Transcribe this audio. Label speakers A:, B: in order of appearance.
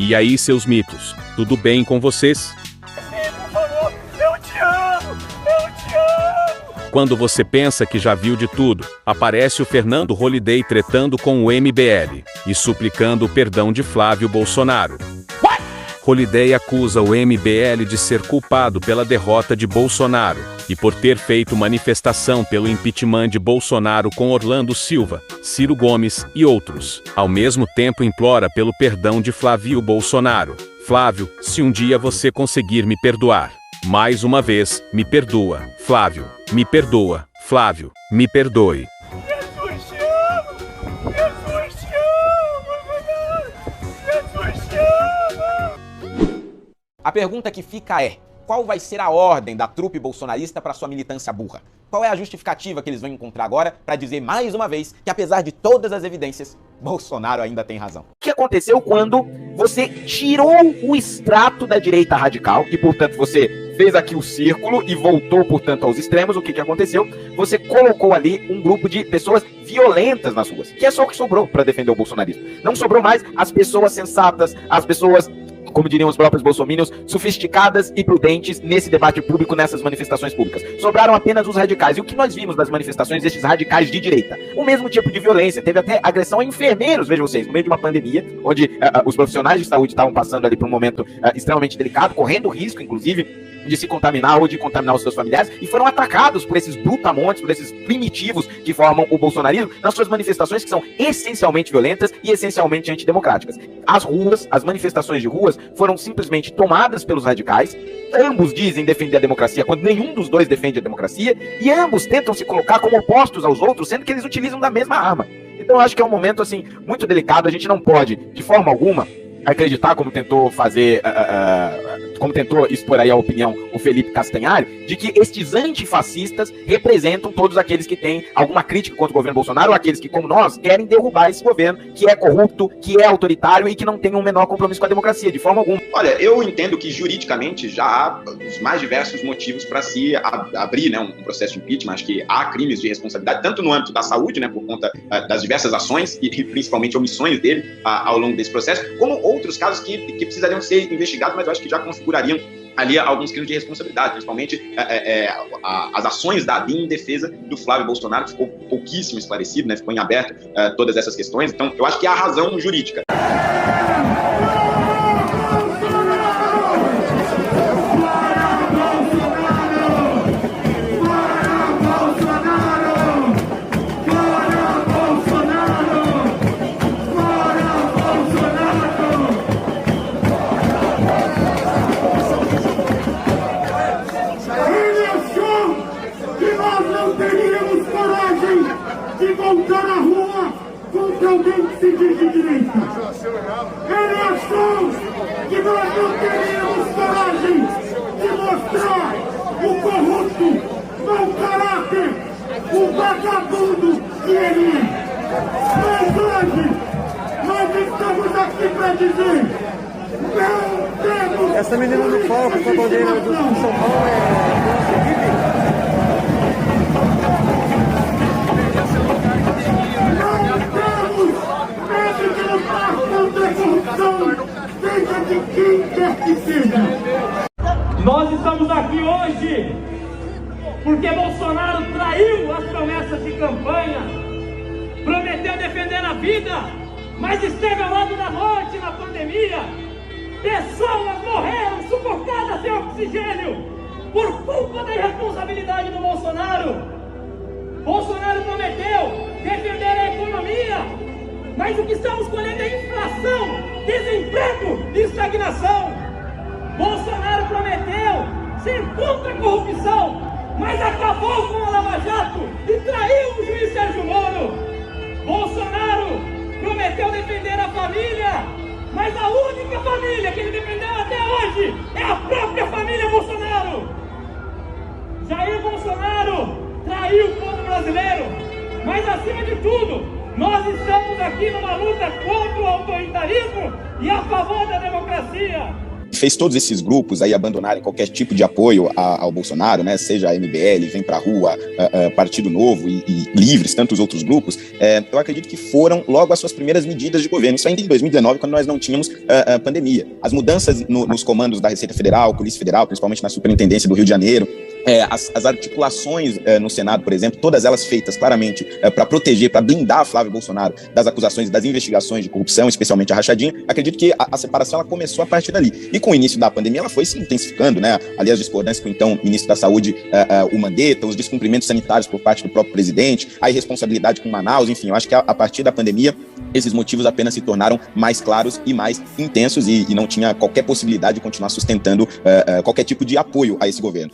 A: E aí, seus mitos, tudo bem com vocês?
B: Sim, por favor, eu te amo, eu te amo.
A: Quando você pensa que já viu de tudo, aparece o Fernando Holliday tretando com o MBL e suplicando o perdão de Flávio Bolsonaro. Holliday acusa o MBL de ser culpado pela derrota de Bolsonaro e por ter feito manifestação pelo impeachment de Bolsonaro com Orlando Silva, Ciro Gomes e outros. Ao mesmo tempo implora pelo perdão de Flávio Bolsonaro. Flávio, se um dia você conseguir me perdoar, mais uma vez, me perdoa, Flávio. Me perdoa, Flávio. Me perdoe.
B: Jesus te amo, Jesus te amo, Jesus te amo.
C: A pergunta que fica é: qual vai ser a ordem da trupe bolsonarista para sua militância burra? Qual é a justificativa que eles vão encontrar agora para dizer mais uma vez que, apesar de todas as evidências, Bolsonaro ainda tem razão?
D: O que aconteceu quando você tirou o extrato da direita radical, e portanto você fez aqui o círculo e voltou, portanto, aos extremos? O que aconteceu? Você colocou ali um grupo de pessoas violentas nas ruas, que é só o que sobrou para defender o bolsonarismo. Não sobrou mais as pessoas sensatas, as pessoas, como diriam os próprios bolsominions, sofisticadas e prudentes nesse debate público, nessas manifestações públicas. Sobraram apenas os radicais. E o que nós vimos das manifestações desses radicais de direita? O mesmo tipo de violência. Teve até agressão a enfermeiros, vejam vocês, no meio de uma pandemia, onde os profissionais de saúde estavam passando ali por um momento extremamente delicado, correndo risco, inclusive, de se contaminar ou de contaminar os seus familiares, e foram atacados por esses brutamontes, por esses primitivos que formam o bolsonarismo, nas suas manifestações que são essencialmente violentas e essencialmente antidemocráticas. As ruas, as manifestações de ruas, foram simplesmente tomadas pelos radicais. Ambos dizem defender a democracia, quando nenhum dos dois defende a democracia, e ambos tentam se colocar como opostos aos outros, sendo que eles utilizam da mesma arma. Então eu acho que é um momento, assim, muito delicado. A gente não pode, de forma alguma, acreditar, como tentou fazer, como tentou expor aí a opinião o Felipe Castanhari, de que estes antifascistas representam todos aqueles que têm alguma crítica contra o governo Bolsonaro, ou aqueles que, como nós, querem derrubar esse governo, que é corrupto, que é autoritário e que não tem um menor compromisso com a democracia, de forma alguma.
E: Olha, eu entendo que juridicamente já há os mais diversos motivos para se abrir, né, um processo de impeachment. Acho que há crimes de responsabilidade, tanto no âmbito da saúde, né, por conta das diversas ações e principalmente omissões dele ao longo desse processo, como outros casos que precisariam ser investigados, mas eu acho que já configurariam ali alguns crimes de responsabilidade, principalmente as ações da ABIN em defesa do Flávio Bolsonaro, que ficou pouquíssimo esclarecido, né, ficou em aberto todas essas questões. Então, eu acho que há razão jurídica.
F: Voltar à rua contra alguém que se diz de direita. Ele achou que nós não teríamos coragem de mostrar o corrupto, mau caráter, o vagabundo que ele é. Mas hoje, nós estamos aqui para dizer: não temos...
G: Essa menina no palco com a bandeira do São Paulo é nossa equipe?
H: Nós estamos aqui hoje porque Bolsonaro traiu as promessas de campanha, prometeu defender a vida, mas esteve ao lado da morte na pandemia. Pessoas morreram sufocadas sem oxigênio por culpa da irresponsabilidade do Bolsonaro. Bolsonaro prometeu defender a economia, mas o que estamos colhendo é inflação, desemprego e estagnação. Bolsonaro prometeu ser contra a corrupção, mas acabou com a Lava Jato e traiu o juiz Sérgio Moro. Bolsonaro prometeu defender a família, mas a única família que ele defendeu até hoje é a própria família Bolsonaro. Jair Bolsonaro traiu o povo brasileiro, mas acima de tudo, nós estamos aqui numa luta contra o autoritarismo e a favor da democracia.
E: fez todos esses grupos aí abandonarem qualquer tipo de apoio ao Bolsonaro, né, seja a MBL, Vem Pra Rua, Partido Novo e Livres, tantos outros grupos, eu acredito que foram logo as suas primeiras medidas de governo, isso ainda em 2019, quando nós não tínhamos pandemia. As mudanças nos comandos da Receita Federal, Polícia Federal, principalmente na Superintendência do Rio de Janeiro, as articulações no Senado, por exemplo, todas elas feitas claramente para proteger, para blindar Flávio Bolsonaro das acusações e das investigações de corrupção, especialmente a rachadinha, acredito que a separação ela começou a partir dali. E com o início da pandemia, ela foi se intensificando, né? Ali as discordâncias com o então ministro da Saúde, o Mandetta, os descumprimentos sanitários por parte do próprio presidente, a irresponsabilidade com Manaus, enfim, eu acho que a partir da pandemia, esses motivos apenas se tornaram mais claros e mais intensos e não tinha qualquer possibilidade de continuar sustentando qualquer tipo de apoio a esse governo.